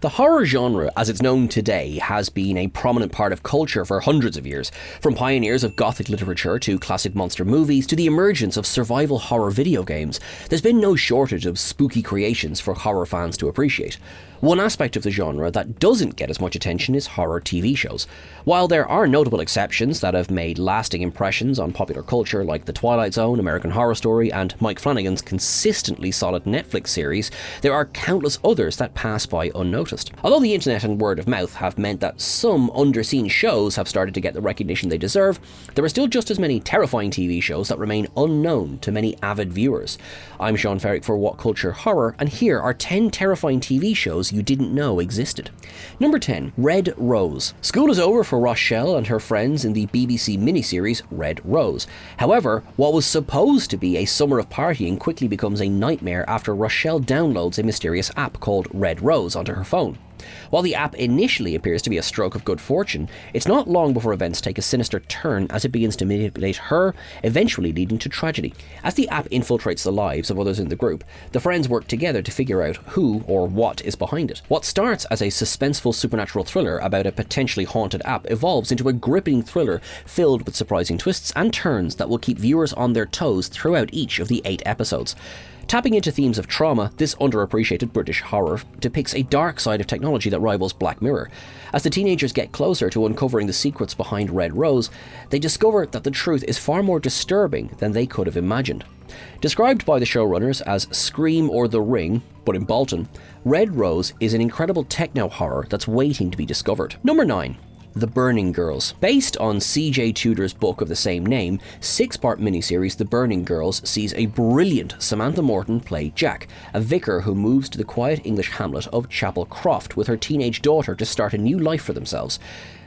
The horror genre, as it's known today, has been a prominent part of culture for hundreds of years. From pioneers of gothic literature to classic monster movies to the emergence of survival horror video games, there's been no shortage of spooky creations for horror fans to appreciate. One aspect of the genre that doesn't get as much attention is horror TV shows. While there are notable exceptions that have made lasting impressions on popular culture, like The Twilight Zone, American Horror Story, and Mike Flanagan's consistently solid Netflix series, there are countless others that pass by unnoticed. Although the internet and word of mouth have meant that some underseen shows have started to get the recognition they deserve, there are still just as many terrifying TV shows that remain unknown to many avid viewers. I'm Sean Ferrick for What Culture Horror, and here are 10 terrifying TV shows you didn't know existed. Number 10. Red Rose. School is over for Rochelle and her friends in the BBC miniseries Red Rose. However, what was supposed to be a summer of partying quickly becomes a nightmare after Rochelle downloads a mysterious app called Red Rose onto her phone. While the app initially appears to be a stroke of good fortune, it's not long before events take a sinister turn as it begins to manipulate her, eventually leading to tragedy. As the app infiltrates the lives of others in the group, the friends work together to figure out who or what is behind it. What starts as a suspenseful supernatural thriller about a potentially haunted app evolves into a gripping thriller filled with surprising twists and turns that will keep viewers on their toes throughout each of the 8 episodes. Tapping into themes of trauma, this underappreciated British horror depicts a dark side of technology that rivals Black Mirror. As the teenagers get closer to uncovering the secrets behind Red Rose, they discover that the truth is far more disturbing than they could have imagined. Described by the showrunners as Scream or The Ring, but in Bolton, Red Rose is an incredible techno horror that's waiting to be discovered. Number 9. The Burning Girls. Based on C.J. Tudor's book of the same name, 6-part miniseries The Burning Girls sees a brilliant Samantha Morton play Jack, a vicar who moves to the quiet English hamlet of Chapel Croft with her teenage daughter to start a new life for themselves.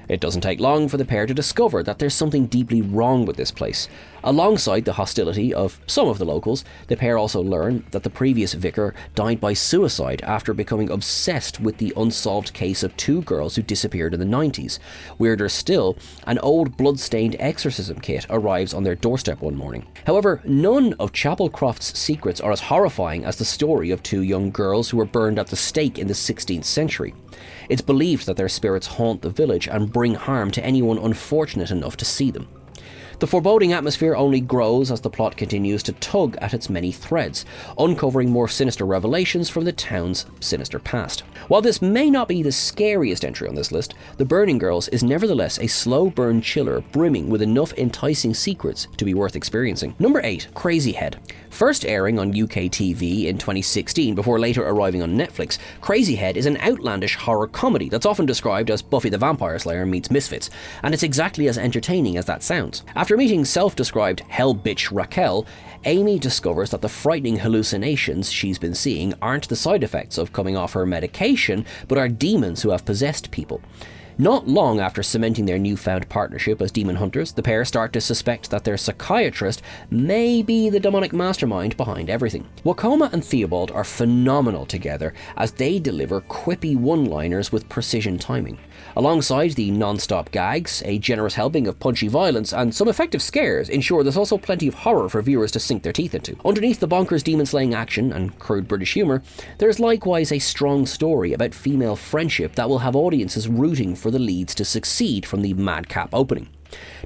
It doesn't take long for the pair to discover that there's something deeply wrong with this place. Alongside the hostility of some of the locals, the pair also learn that the previous vicar died by suicide after becoming obsessed with the unsolved case of 2 girls who disappeared in the 90s. Weirder still, an old blood-stained exorcism kit arrives on their doorstep one morning. However, none of Chapel Croft's secrets are as horrifying as the story of 2 young girls who were burned at the stake in the 16th century. It's believed that their spirits haunt the village and bring harm to anyone unfortunate enough to see them. The foreboding atmosphere only grows as the plot continues to tug at its many threads, uncovering more sinister revelations from the town's sinister past. While this may not be the scariest entry on this list, The Burning Girls is nevertheless a slow burn chiller brimming with enough enticing secrets to be worth experiencing. Number 8. Crazyhead. First airing on UK TV in 2016 before later arriving on Netflix, Crazyhead is an outlandish horror comedy that's often described as Buffy the Vampire Slayer meets Misfits, and it's exactly as entertaining as that sounds. After meeting self-described hell bitch Raquel, Amy discovers that the frightening hallucinations she's been seeing aren't the side effects of coming off her medication, but are demons who have possessed people. Not long after cementing their newfound partnership as demon hunters, the pair start to suspect that their psychiatrist may be the demonic mastermind behind everything. Wakoma and Theobald are phenomenal together as they deliver quippy one-liners with precision timing. Alongside the non-stop gags, a generous helping of punchy violence, and some effective scares ensure there's also plenty of horror for viewers to sink their teeth into. Underneath the bonkers demon-slaying action and crude British humour, there's likewise a strong story about female friendship that will have audiences rooting for the leads to succeed from the madcap opening.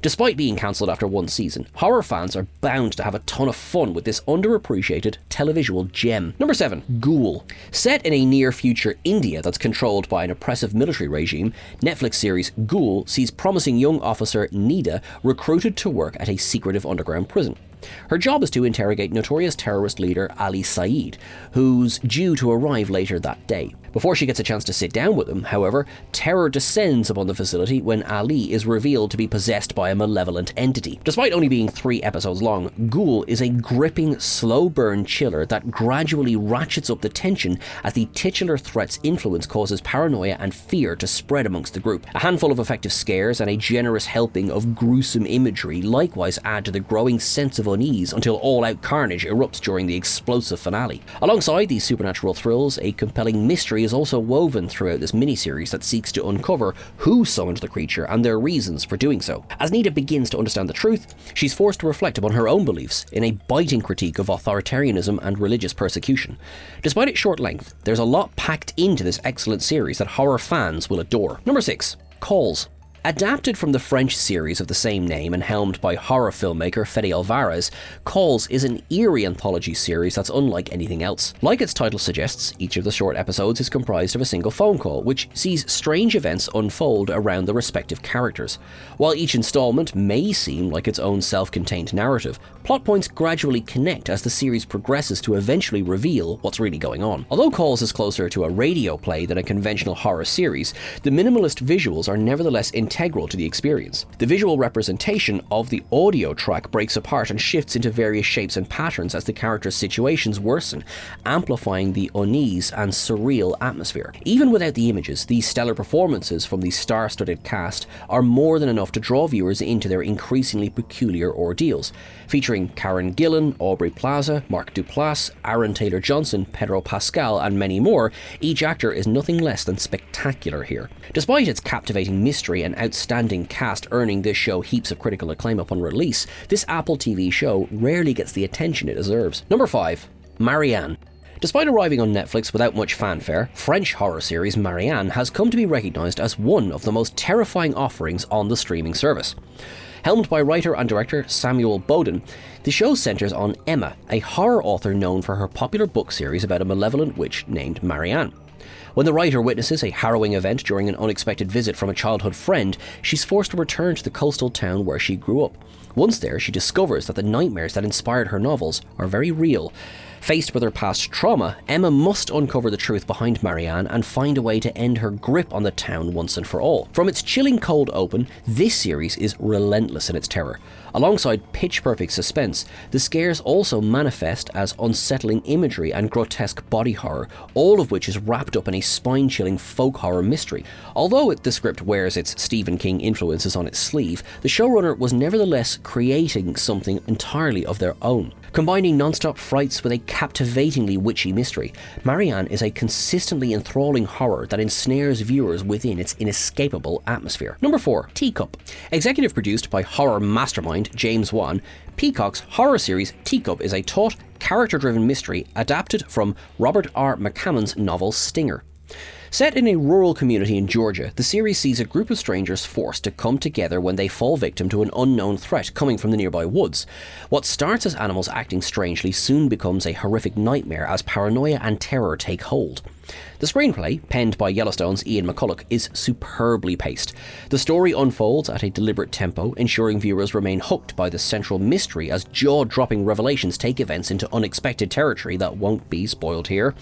Despite being cancelled after 1 season, horror fans are bound to have a ton of fun with this underappreciated televisual gem. Number 7. Ghoul. Set in a near-future India that's controlled by an oppressive military regime, Netflix series Ghoul sees promising young officer Nida recruited to work at a secretive underground prison. Her job is to interrogate notorious terrorist leader Ali Saeed, who's due to arrive later that day. Before she gets a chance to sit down with him, however, terror descends upon the facility when Ali is revealed to be possessed by a malevolent entity. Despite only being 3 episodes long, Ghoul is a gripping, slow-burn chiller that gradually ratchets up the tension as the titular threat's influence causes paranoia and fear to spread amongst the group. A handful of effective scares and a generous helping of gruesome imagery likewise add to the growing sense of unease until all-out carnage erupts during the explosive finale. Alongside these supernatural thrills, a compelling mystery is also woven throughout this miniseries that seeks to uncover who summoned the creature and their reasons for doing so. As Nita begins to understand the truth, she's forced to reflect upon her own beliefs in a biting critique of authoritarianism and religious persecution. Despite its short length, there's a lot packed into this excellent series that horror fans will adore. Number 6. Calls. Adapted from the French series of the same name and helmed by horror filmmaker Fede Alvarez, Calls is an eerie anthology series that's unlike anything else. Like its title suggests, each of the short episodes is comprised of a single phone call, which sees strange events unfold around the respective characters. While each installment may seem like its own self-contained narrative, plot points gradually connect as the series progresses to eventually reveal what's really going on. Although Calls is closer to a radio play than a conventional horror series, the minimalist visuals are nevertheless integral to the experience. The visual representation of the audio track breaks apart and shifts into various shapes and patterns as the characters' situations worsen, amplifying the unease and surreal atmosphere. Even without the images, these stellar performances from the star-studded cast are more than enough to draw viewers into their increasingly peculiar ordeals. Featuring Karen Gillan, Aubrey Plaza, Mark Duplass, Aaron Taylor-Johnson, Pedro Pascal, and many more, each actor is nothing less than spectacular here. Despite its captivating mystery and outstanding cast earning this show heaps of critical acclaim upon release, this Apple TV show rarely gets the attention it deserves. Number 5. Marianne. Despite arriving on Netflix without much fanfare, French horror series Marianne has come to be recognised as one of the most terrifying offerings on the streaming service. Helmed by writer and director Samuel Bowden, the show centres on Emma, a horror author known for her popular book series about a malevolent witch named Marianne. When the writer witnesses a harrowing event during an unexpected visit from a childhood friend, she's forced to return to the coastal town where she grew up. Once there, she discovers that the nightmares that inspired her novels are very real. Faced with her past trauma, Emma must uncover the truth behind Marianne and find a way to end her grip on the town once and for all. From its chilling cold open, this series is relentless in its terror. Alongside pitch-perfect suspense, the scares also manifest as unsettling imagery and grotesque body horror, all of which is wrapped up in a spine-chilling folk horror mystery. Although the script wears its Stephen King influences on its sleeve, the showrunner was nevertheless creating something entirely of their own. Combining non-stop frights with a captivatingly witchy mystery, Marianne is a consistently enthralling horror that ensnares viewers within its inescapable atmosphere. Number 4. Teacup. Executive produced by horror mastermind James Wan, Peacock's horror series Teacup is a taut, character-driven mystery adapted from Robert R. McCammon's novel Stinger. Set in a rural community in Georgia, the series sees a group of strangers forced to come together when they fall victim to an unknown threat coming from the nearby woods. What starts as animals acting strangely soon becomes a horrific nightmare as paranoia and terror take hold. The screenplay, penned by Yellowstone's Ian McCulloch, is superbly paced. The story unfolds at a deliberate tempo, ensuring viewers remain hooked by the central mystery as jaw-dropping revelations take events into unexpected territory that won't be spoiled here.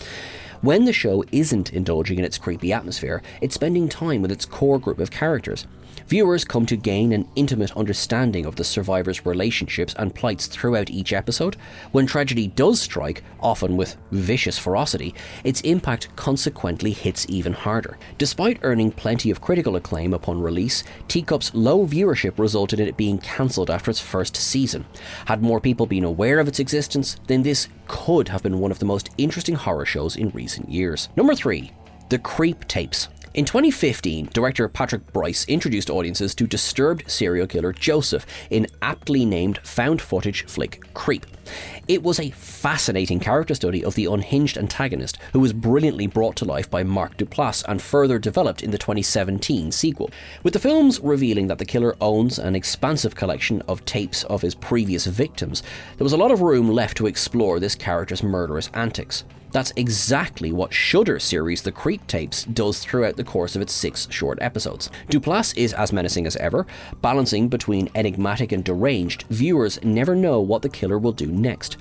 When the show isn't indulging in its creepy atmosphere, it's spending time with its core group of characters. Viewers come to gain an intimate understanding of the survivors' relationships and plights throughout each episode. When tragedy does strike, often with vicious ferocity, its impact consequently hits even harder. Despite earning plenty of critical acclaim upon release, Teacup's low viewership resulted in it being cancelled after its first season. Had more people been aware of its existence, then this could have been one of the most interesting horror shows in recent years. Number 3. The Creep Tapes. In 2015, director Patrick Bryce introduced audiences to disturbed serial killer Joseph in aptly named found-footage flick Creep. It was a fascinating character study of the unhinged antagonist, who was brilliantly brought to life by Mark Duplass and further developed in the 2017 sequel. With the films revealing that the killer owns an expansive collection of tapes of his previous victims, there was a lot of room left to explore this character's murderous antics. That's exactly what Shudder's series The Creep Tapes does throughout the course of its 6 short episodes. Duplass is as menacing as ever, balancing between enigmatic and deranged. Viewers never know what the killer will do next.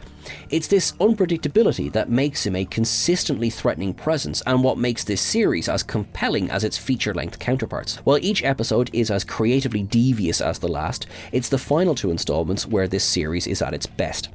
It's this unpredictability that makes him a consistently threatening presence and what makes this series as compelling as its feature-length counterparts. While each episode is as creatively devious as the last, it's the final 2 installments where this series is at its best.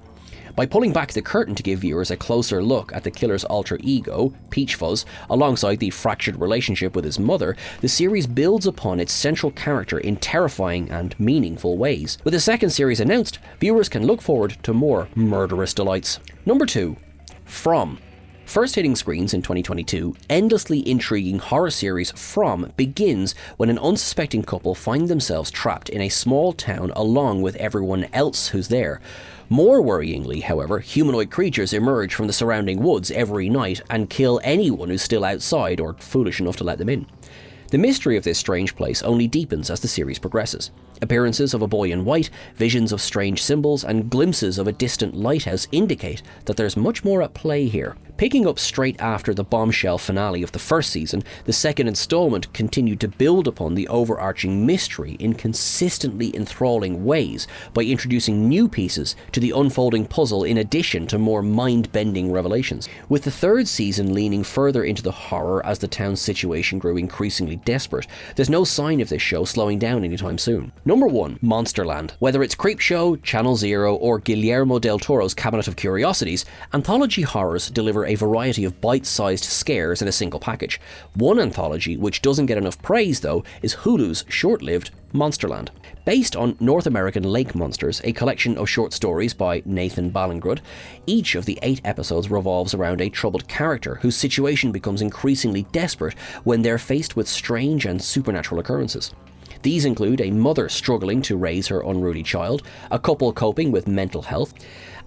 By pulling back the curtain to give viewers a closer look at the killer's alter ego, Peach Fuzz, alongside the fractured relationship with his mother, the series builds upon its central character in terrifying and meaningful ways. With the second series announced, viewers can look forward to more murderous delights. Number 2. From. First hitting screens in 2022, endlessly intriguing horror series From begins when an unsuspecting couple find themselves trapped in a small town along with everyone else who's there. More worryingly, however, humanoid creatures emerge from the surrounding woods every night and kill anyone who's still outside or foolish enough to let them in. The mystery of this strange place only deepens as the series progresses. Appearances of a boy in white, visions of strange symbols, and glimpses of a distant lighthouse indicate that there's much more at play here. Picking up straight after the bombshell finale of the first season, the second installment continued to build upon the overarching mystery in consistently enthralling ways by introducing new pieces to the unfolding puzzle in addition to more mind-bending revelations. With the third season leaning further into the horror as the town's situation grew increasingly desperate, there's no sign of this show slowing down anytime soon. Number 1. Monsterland. Whether it's Creepshow, Channel Zero, or Guillermo del Toro's Cabinet of Curiosities, anthology horrors deliver a variety of bite-sized scares in a single package. One anthology which doesn't get enough praise, though, is Hulu's short-lived Monsterland. Based on North American Lake Monsters, a collection of short stories by Nathan Ballingrud, each of the 8 episodes revolves around a troubled character whose situation becomes increasingly desperate when they're faced with strange and supernatural occurrences. These include a mother struggling to raise her unruly child, a couple coping with mental health,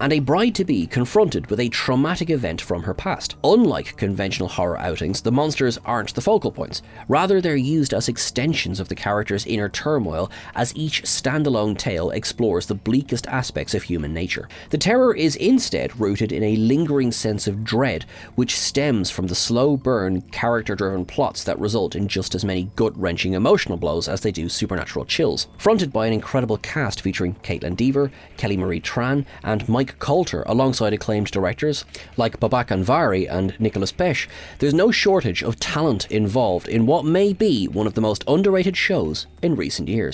and a bride-to-be confronted with a traumatic event from her past. Unlike conventional horror outings, the monsters aren't the focal points. Rather, they're used as extensions of the characters' inner turmoil as each standalone tale explores the bleakest aspects of human nature. The terror is instead rooted in a lingering sense of dread, which stems from the slow-burn, character-driven plots that result in just as many gut-wrenching emotional blows as they do supernatural chills. Fronted by an incredible cast featuring Caitlin Dever, Kelly Marie Tran, and Mike Coulter, alongside acclaimed directors like Babak Anvari and Nicholas Pesh, there's no shortage of talent involved in what may be one of the most underrated shows in recent years.